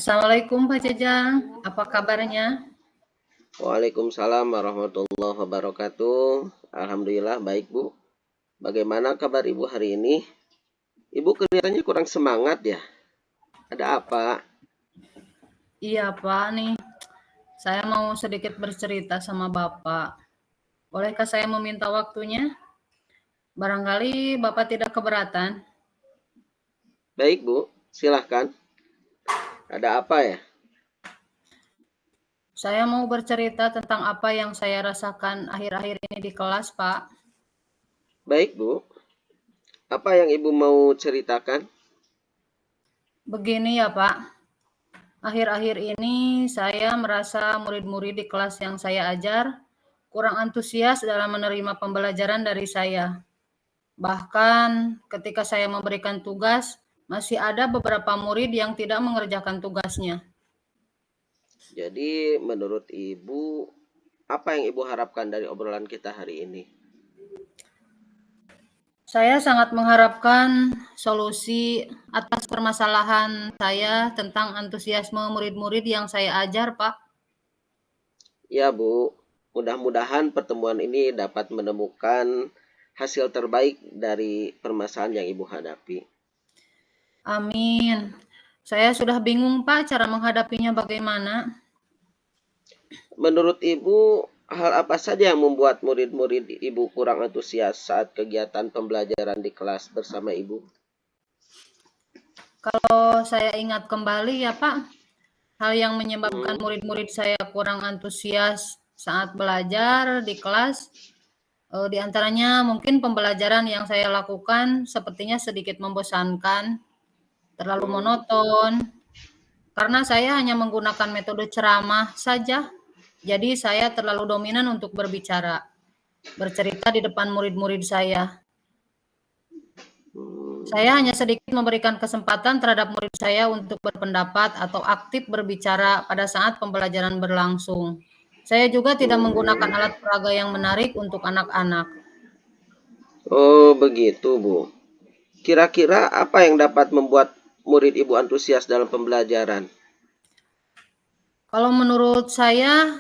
Assalamualaikum Pak Jajang, apa kabarnya? Waalaikumsalam warahmatullahi wabarakatuh. Alhamdulillah baik Bu. Bagaimana kabar Ibu hari ini? Ibu kelihatannya kurang semangat ya. Ada apa? Iya Pak nih, saya mau sedikit bercerita sama Bapak. Bolehkah saya meminta waktunya? Barangkali Bapak tidak keberatan. Baik Bu, silahkan. Ada apa ya? Saya mau bercerita tentang apa yang saya rasakan akhir-akhir ini di kelas Pak. Baik Bu, apa yang Ibu mau ceritakan? Begini ya Pak, akhir-akhir ini saya merasa murid-murid di kelas yang saya ajar kurang antusias dalam menerima pembelajaran dari saya. Bahkan ketika saya memberikan tugas, masih ada beberapa murid yang tidak mengerjakan tugasnya. Jadi menurut Ibu, apa yang Ibu harapkan dari obrolan kita hari ini? Saya sangat mengharapkan solusi atas permasalahan saya tentang antusiasme murid-murid yang saya ajar, Pak. Ya Bu, mudah-mudahan pertemuan ini dapat menemukan hasil terbaik dari permasalahan yang Ibu hadapi. Amin. Saya sudah bingung, Pak, cara menghadapinya bagaimana. Menurut Ibu, hal apa saja yang membuat murid-murid Ibu kurang antusias saat kegiatan pembelajaran di kelas bersama Ibu? Kalau saya ingat kembali ya, Pak, hal yang menyebabkan murid-murid saya kurang antusias saat belajar di kelas, di antaranya mungkin pembelajaran yang saya lakukan sepertinya sedikit membosankan, terlalu monoton, karena saya hanya menggunakan metode ceramah saja. Jadi saya terlalu dominan untuk bercerita di depan murid-murid saya. Saya hanya sedikit memberikan kesempatan terhadap murid saya untuk berpendapat atau aktif berbicara pada saat pembelajaran berlangsung. Saya juga tidak menggunakan alat peraga yang menarik untuk anak-anak. Oh, begitu, Bu. Kira-kira apa yang dapat membuat murid Ibu antusias dalam pembelajaran? Kalau menurut saya,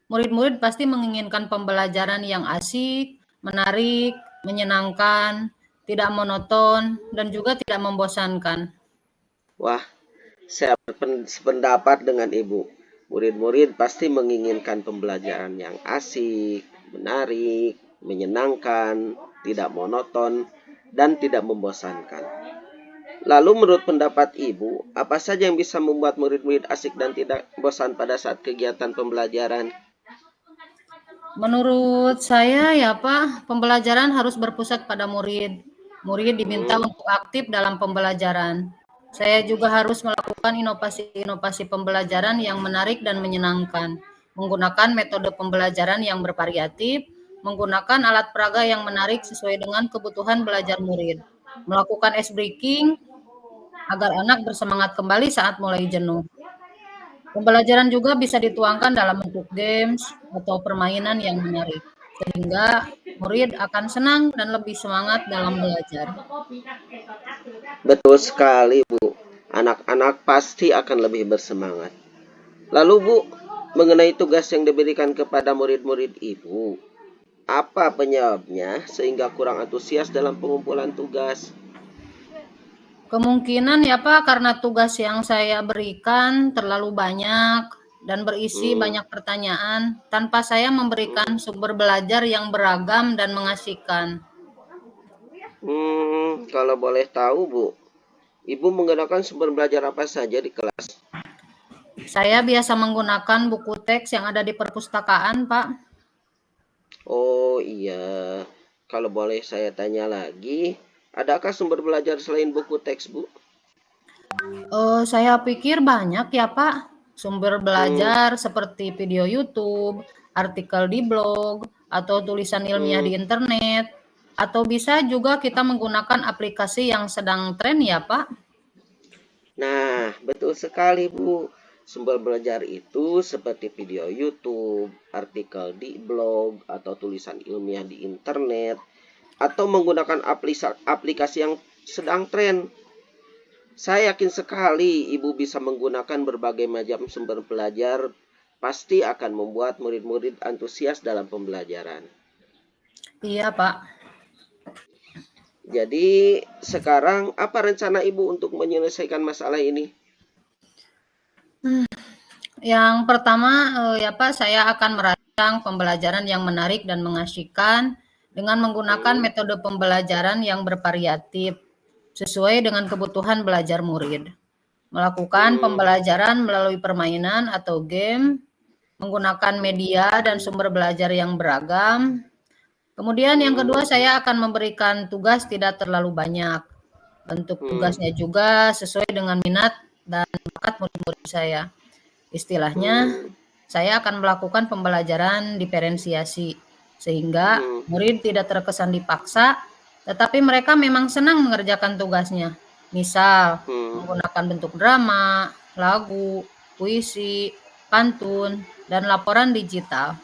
murid-murid pasti menginginkan pembelajaran yang asik, menarik, menyenangkan, tidak monoton, dan juga tidak membosankan. Wah, saya sependapat dengan Ibu. Murid-murid pasti menginginkan pembelajaran yang asik, menarik, menyenangkan, tidak monoton, dan tidak membosankan. Lalu menurut pendapat Ibu, apa saja yang bisa membuat murid-murid asik dan tidak bosan pada saat kegiatan pembelajaran? Menurut saya ya Pak, pembelajaran harus berpusat pada murid. Murid diminta untuk aktif dalam pembelajaran. Saya juga harus melakukan inovasi-inovasi pembelajaran yang menarik dan menyenangkan. Menggunakan metode pembelajaran yang bervariatif, menggunakan alat peraga yang menarik sesuai dengan kebutuhan belajar murid. Melakukan ice breaking agar anak bersemangat kembali saat mulai jenuh. Pembelajaran juga bisa dituangkan dalam bentuk games atau permainan yang menarik, sehingga murid akan senang dan lebih semangat dalam belajar. Betul sekali, Bu. Anak-anak pasti akan lebih bersemangat. Lalu, Bu, mengenai tugas yang diberikan kepada murid-murid Ibu, apa penyebabnya sehingga kurang antusias dalam pengumpulan tugas? Kemungkinan ya Pak, karena tugas yang saya berikan terlalu banyak dan berisi banyak pertanyaan tanpa saya memberikan sumber belajar yang beragam dan mengasihkan. Kalau boleh tahu, Bu, Ibu menggunakan sumber belajar apa saja di kelas? Saya biasa menggunakan buku teks yang ada di perpustakaan, Pak. Oh iya, kalau boleh saya tanya lagi, adakah sumber belajar selain buku teks, Bu? Saya pikir banyak ya, Pak, sumber Hmm, belajar seperti video YouTube, artikel di blog, atau tulisan ilmiah hmm. di internet, atau bisa juga kita menggunakan aplikasi yang sedang tren ya, Pak. Nah, betul sekali, Bu. Sumber belajar itu seperti video YouTube, artikel di blog, atau tulisan ilmiah di internet, atau menggunakan aplikasi yang sedang tren. Saya yakin sekali Ibu bisa menggunakan berbagai macam sumber belajar, pasti akan membuat murid-murid antusias dalam pembelajaran. Iya, Pak. Jadi, sekarang apa rencana Ibu untuk menyelesaikan masalah ini? Yang pertama, ya Pak, saya akan merancang pembelajaran yang menarik dan mengasyikkan dengan menggunakan metode pembelajaran yang bervariatif sesuai dengan kebutuhan belajar murid. Melakukan Hmm, pembelajaran melalui permainan atau game, menggunakan media dan sumber belajar yang beragam. Kemudian yang kedua, hmm, saya akan memberikan tugas tidak terlalu banyak. Bentuk hmm, tugasnya juga sesuai dengan minat dan bakat murid-murid saya. Istilahnya, hmm, saya akan melakukan pembelajaran diferensiasi, sehingga hmm, murid tidak terkesan dipaksa, tetapi mereka memang senang mengerjakan tugasnya. Misal, hmm. menggunakan bentuk drama, lagu, puisi, pantun, dan laporan digital.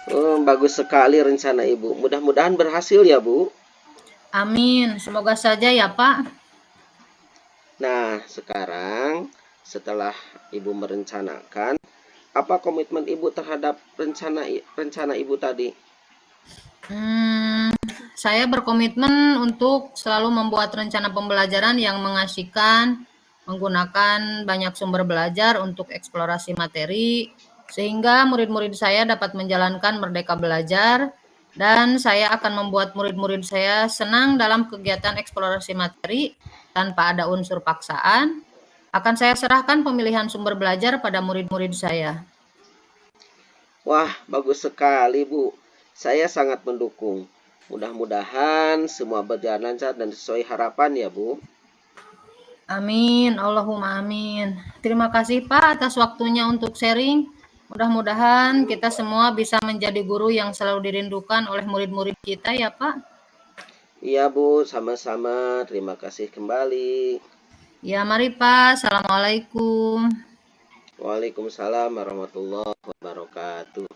Oh, bagus sekali rencana Ibu. Mudah-mudahan berhasil ya, Bu. Amin, semoga saja ya Pak. Nah, sekarang setelah Ibu merencanakan, apa komitmen Ibu terhadap rencana Ibu tadi? Hmm, saya berkomitmen untuk selalu membuat rencana pembelajaran yang mengasihkan, menggunakan banyak sumber belajar untuk eksplorasi materi, sehingga murid-murid saya dapat menjalankan merdeka belajar, dan saya akan membuat murid-murid saya senang dalam kegiatan eksplorasi materi tanpa ada unsur paksaan. Akan saya serahkan pemilihan sumber belajar pada murid-murid saya. Wah, bagus sekali, Bu. Saya sangat mendukung. Mudah-mudahan semua berjalan lancar dan sesuai harapan ya, Bu. Amin, Allahumma amin. Terima kasih Pak atas waktunya untuk sharing. Mudah-mudahan kita semua bisa menjadi guru yang selalu dirindukan oleh murid-murid kita ya Pak. Iya, Bu, sama-sama. Terima kasih kembali. Ya mari Pak, Assalamualaikum. Waalaikumsalam warahmatullahi wabarakatuh.